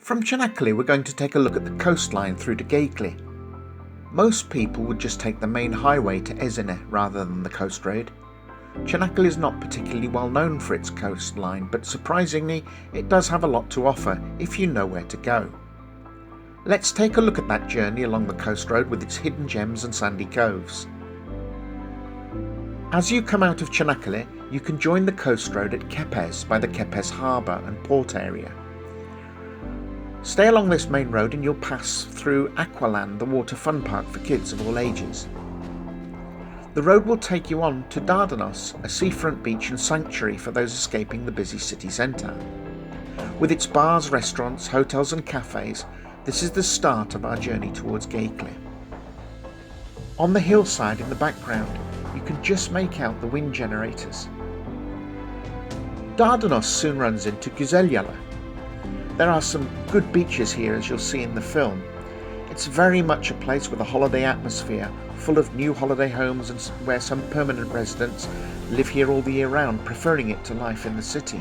From Çanakkale, we're going to take a look at the coastline through to Geyikli. Most people would just take the main highway to Ezine rather than the coast road. Çanakkale is not particularly well known for its coastline, but surprisingly, it does have a lot to offer if you know where to go. Let's take a look at that journey along the coast road with its hidden gems and sandy coves. As you come out of Çanakkale, you can join the coast road at Pappas by the Pappas Harbour and port area. Stay along this main road and you'll pass through Aqualand, the water fun park for kids of all ages. The road will take you on to Dardanos, a seafront beach and sanctuary for those escaping the busy city centre. With its bars, restaurants, hotels and cafes, this is the start of our journey towards Geyikli. On the hillside in the background, you can just make out the wind generators. Dardanos soon runs into Güzelyalı. There are some good beaches here, as you'll see in the film. It's very much a place with a holiday atmosphere, full of new holiday homes and where some permanent residents live here all the year round, preferring it to life in the city.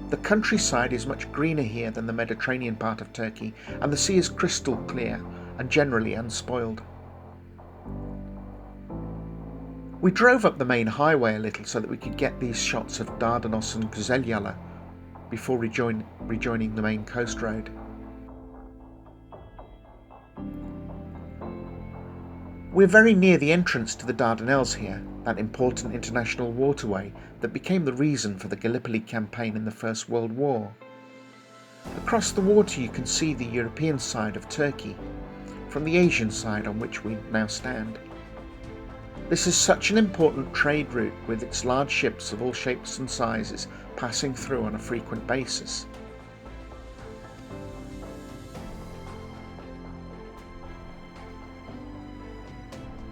The countryside is much greener here than the Mediterranean part of Turkey, and the sea is crystal clear and generally unspoiled. We drove up the main highway a little so that we could get these shots of Dardanos and Güzelyalı before rejoining the main coast road. We're very near the entrance to the Dardanelles here, that important international waterway that became the reason for the Gallipoli campaign in the First World War. Across the water you can see the European side of Turkey, from the Asian side on which we now stand. This is such an important trade route with its large ships of all shapes and sizes passing through on a frequent basis.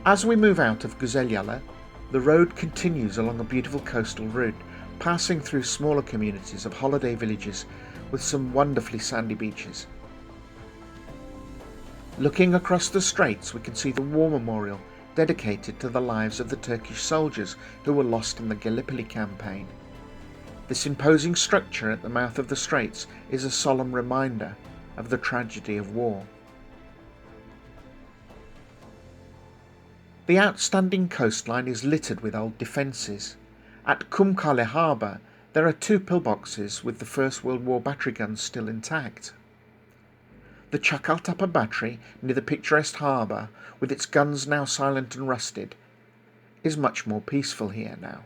As we move out of Güzelyalı, the road continues along a beautiful coastal route, passing through smaller communities of holiday villages with some wonderfully sandy beaches. Looking across the straits, we can see the war memorial dedicated to the lives of the Turkish soldiers who were lost in the Gallipoli campaign. This imposing structure at the mouth of the straits is a solemn reminder of the tragedy of war. The outstanding coastline is littered with old defences. At Combekala Harbour there are 2 pillboxes with the First World War battery guns still intact. The Chuckle battery near the picturesque harbour, with its guns now silent and rusted, is much more peaceful here now.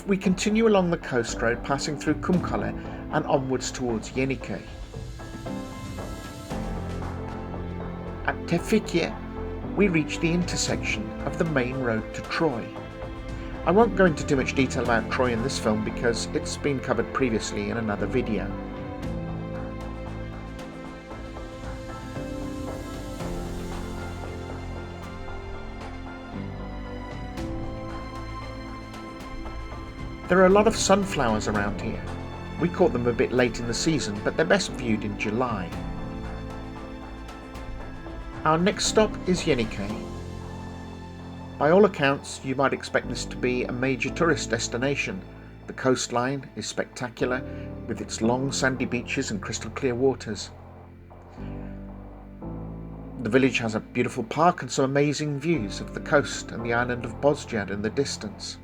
We continue along the coast road, passing through Canakkale and onwards towards Yeniköy. At Tevfikye, we reach the intersection of the main road to Troy. I won't go into too much detail about Troy in this film because it's been covered previously in another video. There are a lot of sunflowers around here. We caught them a bit late in the season, but they're best viewed in July. Our next stop is Yeniköy. By all accounts, you might expect this to be a major tourist destination. The coastline is spectacular, with its long sandy beaches and crystal clear waters. The village has a beautiful park and some amazing views of the coast and the island of Bozcaada in the distance.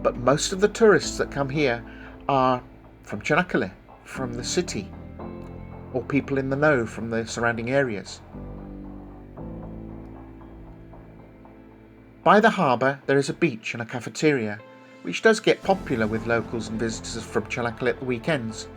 But most of the tourists that come here are from Çanakkale, from the city, or people in the know from the surrounding areas. By the harbour there is a beach and a cafeteria, which does get popular with locals and visitors from Çanakkale at the weekends.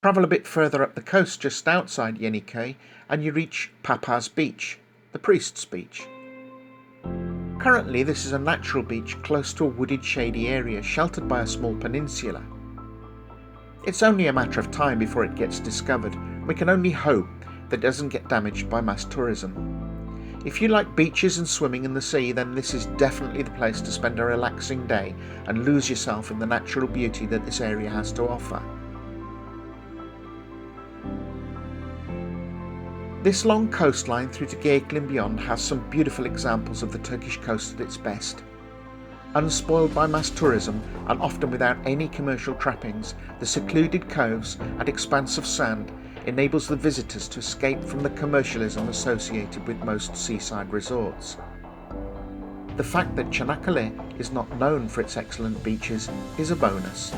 Travel a bit further up the coast just outside Yeniköy and you reach Pappas Beach, the priest's beach. Currently this is a natural beach close to a wooded shady area sheltered by a small peninsula. It's only a matter of time before it gets discovered. We can only hope that it doesn't get damaged by mass tourism. If you like beaches and swimming in the sea, then this is definitely the place to spend a relaxing day and lose yourself in the natural beauty that this area has to offer. This long coastline through to Geyikli and beyond has some beautiful examples of the Turkish coast at its best. Unspoiled by mass tourism and often without any commercial trappings, the secluded coves and expanse of sand enables the visitors to escape from the commercialism associated with most seaside resorts. The fact that Canakkale is not known for its excellent beaches is a bonus.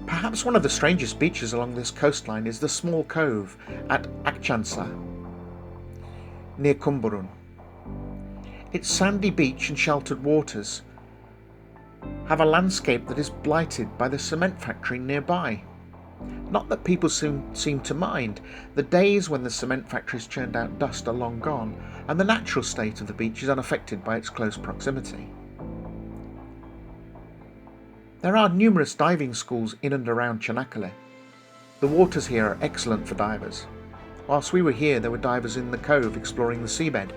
Perhaps one of the strangest beaches along this coastline is the small cove at Akçansa, near Kumburun. Its sandy beach and sheltered waters have a landscape that is blighted by the cement factory nearby. Not that people seem to mind. The days when the cement factories churned out dust are long gone, and the natural state of the beach is unaffected by its close proximity. There are numerous diving schools in and around Canakkale. The waters here are excellent for divers. Whilst we were here, there were divers in the cove exploring the seabed.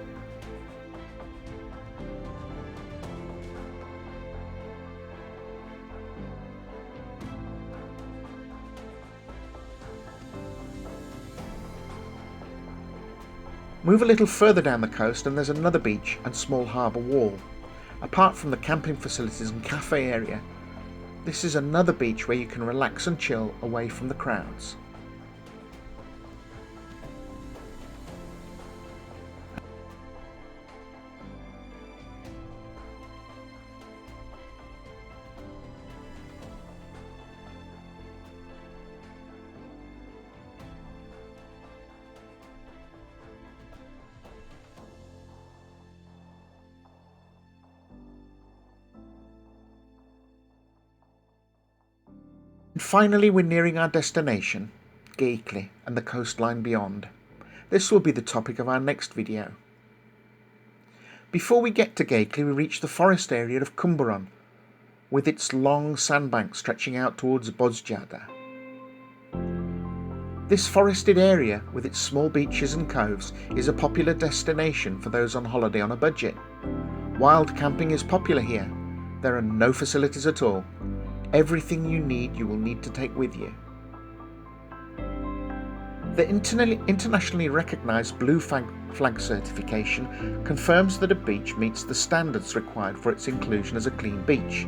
Move a little further down the coast and there's another beach and small harbour wall. Apart from the camping facilities and cafe area, this is another beach where you can relax and chill away from the crowds. And finally, we're nearing our destination, Geyikli and the coastline beyond. This will be the topic of our next video. Before we get to Geyikli, we reach the forest area of Kumburun, with its long sandbank stretching out towards Bozcaada. This forested area, with its small beaches and coves, is a popular destination for those on holiday on a budget. Wild camping is popular here. There are no facilities at all. Everything you will need to take with you. The internationally recognised Blue Flag certification confirms that a beach meets the standards required for its inclusion as a clean beach.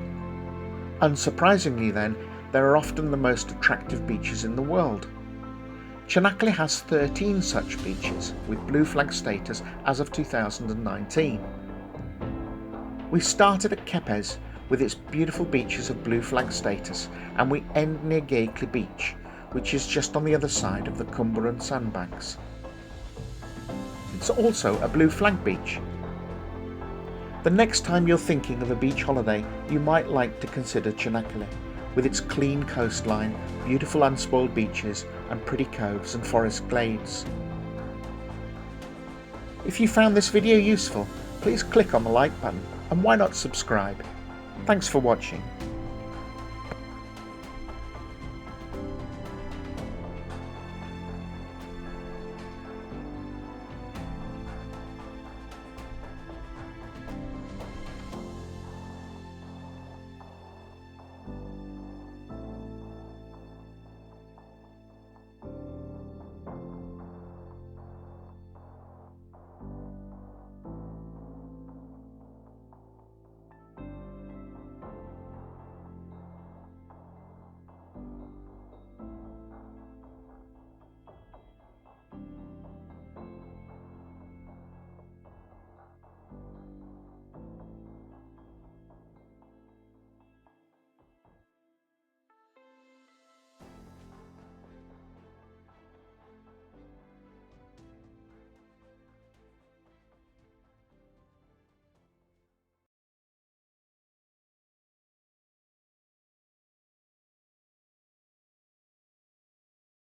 Unsurprisingly then, they are often the most attractive beaches in the world. Canakkale has 13 such beaches with Blue Flag status as of 2019. We started at Pappas with its beautiful beaches of Blue Flag status, and we end near Geyikli Beach, which is just on the other side of the Kumburun sandbanks. It's also a Blue Flag beach. The next time you're thinking of a beach holiday, you might like to consider Canakkale, with its clean coastline, beautiful unspoiled beaches, and pretty coves and forest glades. If you found this video useful, please click on the like button, and why not subscribe? Thanks for watching.